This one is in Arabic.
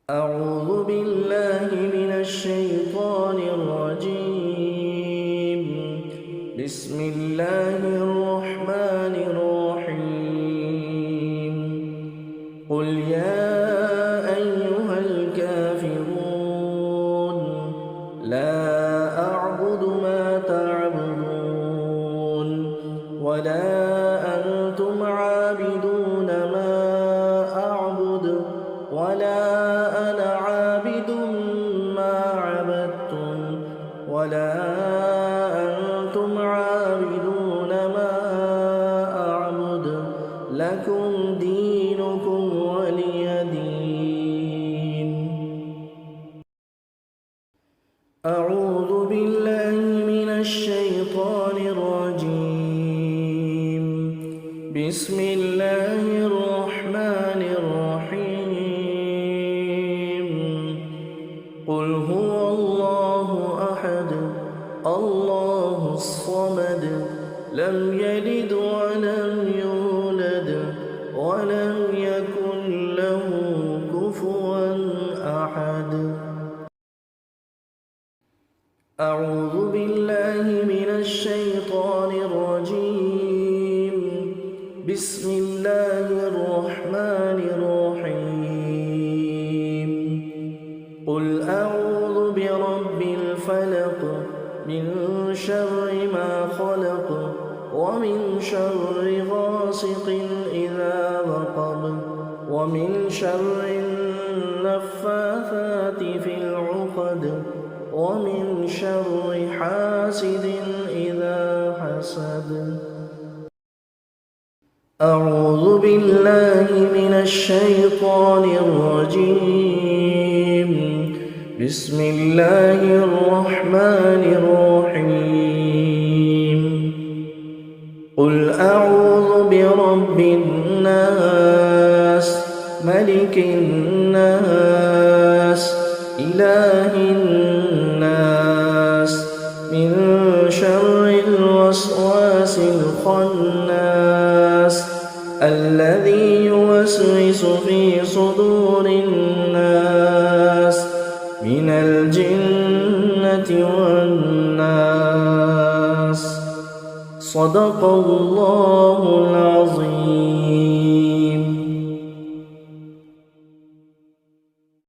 أعوذ بالله من الشيطان الرجيم. بسم الله الرحمن الرحيم. قل يا أيها الكافرون لا أعبد ما تعبدون ولا أنتم عابدون ما أعبد ولا أنا عابد ما عبدتم ولا أنتم عابدون ما أعبد لكم دينكم ولي دين. أعوذ بالله من الشيطان الرجيم. بسم الله الرحمن الرحيم. قل هو الله أحد الله الصمد لم يلد ولم يولد ولم يكن له كفوا أحد. أعوذ بالله من الشيطان الرجيم. بسم الله الرحمن الرحيم. قل أعوذ برب الفلق من شر ما خلق ومن شر غاسق إذا وقب ومن شر النفاثات في العقد ومن شر حاسد إذا حسد. أعوذ بالله من الشيطان الرجيم. بسم الله الرحمن الرحيم. قل أعوذ برب الناس ملك الناس إله الناس من شر الوسواس الخناس الذي يوسوس في صدور الناس من الجنة والناس. صدق الله العظيم.